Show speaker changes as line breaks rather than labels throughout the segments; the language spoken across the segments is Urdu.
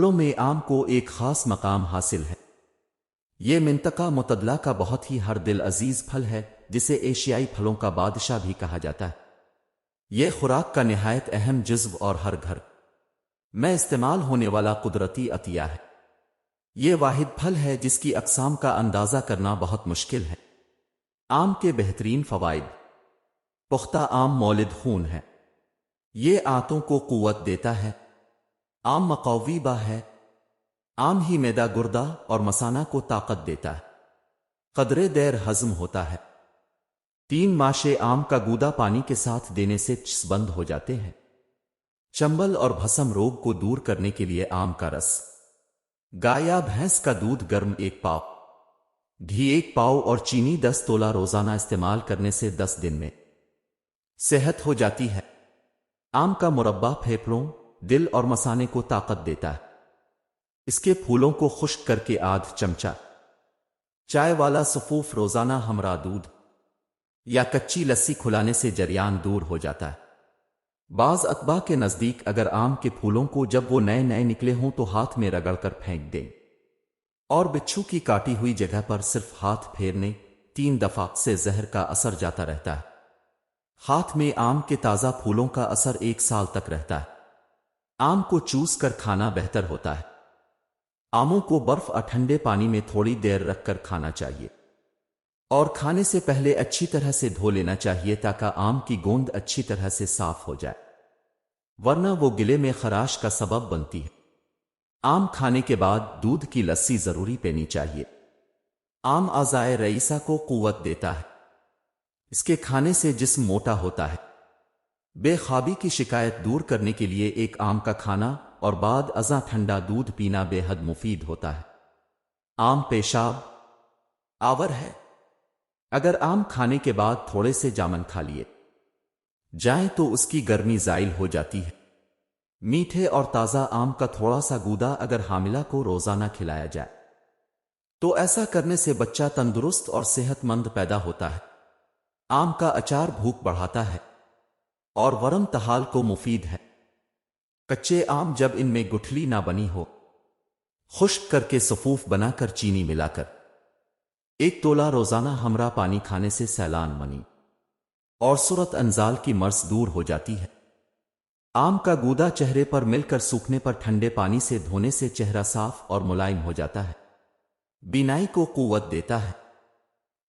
پھلوں میں آم کو ایک خاص مقام حاصل ہے۔ یہ منطقہ متدلا کا بہت ہی ہر دل عزیز پھل ہے، جسے ایشیائی پھلوں کا بادشاہ بھی کہا جاتا ہے۔ یہ خوراک کا نہایت اہم جزو اور ہر گھر میں استعمال ہونے والا قدرتی عطیہ ہے۔ یہ واحد پھل ہے جس کی اقسام کا اندازہ کرنا بہت مشکل ہے۔ آم کے بہترین فوائد: پختہ آم مولد خون ہے۔ یہ آنتوں کو قوت دیتا ہے۔ آم مقوی با ہے۔ آم ہی معدہ گردہ اور مثانہ کو طاقت دیتا ہے۔ قدرے دیر ہضم ہوتا ہے۔ 3 ماشے آم کا گودا پانی کے ساتھ دینے سے چس بند ہو جاتے ہیں۔ چنبل اور بھسم روگ کو دور کرنے کے لیے آم کا رس، گائے یا بھینس کا دودھ گرم 1 پاؤ، گھی 1 پاؤ اور چینی 10 تولہ روزانہ استعمال کرنے سے 10 دن میں صحت ہو جاتی ہے۔ آم کا مربہ پھیپھڑوں، دل اور مثانے کو طاقت دیتا ہے۔ اس کے پھولوں کو خشک کر کے آدھ چمچہ چائے والا سفوف روزانہ ہمراہ دودھ یا کچی لسی کھلانے سے جریان دور ہو جاتا ہے۔ بعض اتباع کے نزدیک اگر آم کے پھولوں کو جب وہ نئے نکلے ہوں تو ہاتھ میں رگڑ کر پھینک دیں اور بچھو کی کاٹی ہوئی جگہ پر صرف ہاتھ پھیرنے 3 دفعہ سے زہر کا اثر جاتا رہتا ہے۔ ہاتھ میں آم کے تازہ پھولوں کا اثر 1 سال تک رہتا ہے۔ آم کو چوس کر کھانا بہتر ہوتا ہے۔ آموں کو برف اور ٹھنڈے پانی میں تھوڑی دیر رکھ کر کھانا چاہیے اور کھانے سے پہلے اچھی طرح سے دھو لینا چاہیے تاکہ آم کی گوند اچھی طرح سے صاف ہو جائے، ورنہ وہ گلے میں خراش کا سبب بنتی ہے۔ آم کھانے کے بعد دودھ کی لسی ضروری پینی چاہیے۔ آم اعضائے رئیسہ کو قوت دیتا ہے۔ اس کے کھانے سے جسم موٹا ہوتا ہے۔ بے خوابی کی شکایت دور کرنے کے لیے 1 آم کا کھانا اور بعد ازاں ٹھنڈا دودھ پینا بے حد مفید ہوتا ہے۔ آم پیشاب آور ہے۔ اگر آم کھانے کے بعد تھوڑے سے جامن کھا لیے جائیں تو اس کی گرمی زائل ہو جاتی ہے۔ میٹھے اور تازہ آم کا تھوڑا سا گودا اگر حاملہ کو روزانہ کھلایا جائے تو ایسا کرنے سے بچہ تندرست اور صحت مند پیدا ہوتا ہے۔ آم کا اچار بھوک بڑھاتا ہے اور ورم طحال کو مفید ہے۔ کچے آم جب ان میں گٹھلی نہ بنی ہو، خشک کر کے سفوف بنا کر چینی ملا کر 1 تولہ روزانہ ہمراہ پانی کھانے سے سیلان منی اور صورت انزال کی مرض دور ہو جاتی ہے۔ آم کا گودا چہرے پر مل کر سوکھنے پر ٹھنڈے پانی سے دھونے سے چہرہ صاف اور ملائم ہو جاتا ہے۔ بینائی کو قوت دیتا ہے،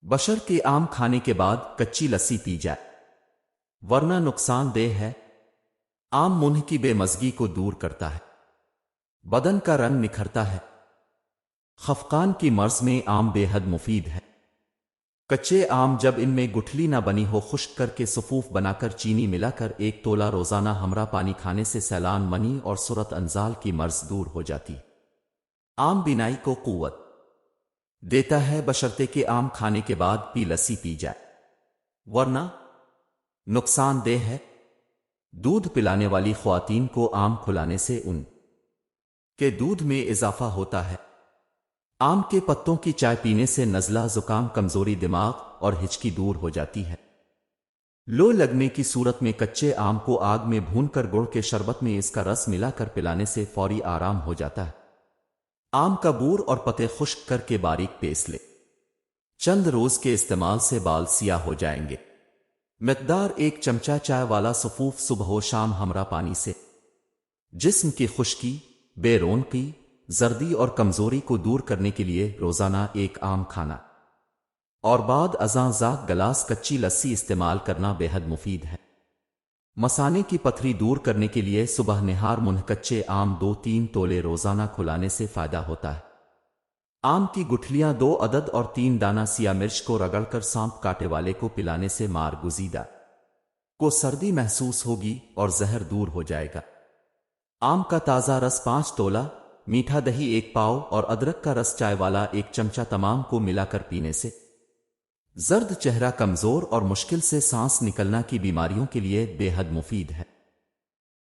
بشرطے آم کھانے کے بعد کچی لسی پی جائے، ورنہ نقصان دہ ہے۔ آم منہ کی بے مزگی کو دور کرتا ہے، بدن کا رنگ نکھرتا ہے۔ خفقان کی مرض میں آم بے حد مفید ہے۔ کچے آم جب ان میں گٹھلی نہ بنی ہو، خشک کر کے سفوف بنا کر چینی ملا کر 1 تولہ روزانہ ہمراہ پانی کھانے سے سیلان منی اور صورت انزال کی مرض دور ہو جاتی۔ آم بینائی کو قوت دیتا ہے، بشرطے کہ آم کھانے کے بعد لسی پی جائے، ورنہ نقصان دہ ہے۔ دودھ پلانے والی خواتین کو آم کھلانے سے ان کے دودھ میں اضافہ ہوتا ہے۔ آم کے پتوں کی چائے پینے سے نزلہ، زکام، کمزوری، دماغ اور ہچکی دور ہو جاتی ہے۔ لو لگنے کی صورت میں کچے آم کو آگ میں بھون کر گڑ کے شربت میں اس کا رس ملا کر پلانے سے فوری آرام ہو جاتا ہے۔ آم کا بور اور پتے خشک کر کے باریک پیس لے، چند روز کے استعمال سے بال سیاہ ہو جائیں گے۔ مقدار 1 چمچہ چائے والا سفوف صبح و شام ہمراہ پانی سے جسم کی خشکی، بے رونقی، زردی اور کمزوری کو دور کرنے کے لیے روزانہ 1 آم کھانا اور بعد ازاں زاک گلاس کچی لسی استعمال کرنا بے حد مفید ہے۔ مثانے کی پتھری دور کرنے کے لیے صبح نہار منہ کچے آم 2-3 تولے روزانہ کھلانے سے فائدہ ہوتا ہے۔ آم کی گٹھلیاں 2 عدد اور 3 دانہ سیاہ مرچ کو رگڑ کر سانپ کاٹے والے کو پلانے سے مار گزیدہ کو سردی محسوس ہوگی اور زہر دور ہو جائے گا۔ آم کا تازہ رس 5 تولہ، میٹھا دہی 1 پاؤ اور ادرک کا رس چائے والا 1 چمچہ تمام کو ملا کر پینے سے زرد چہرہ، کمزور اور مشکل سے سانس نکلنا کی بیماریوں کے لیے بے حد مفید ہے۔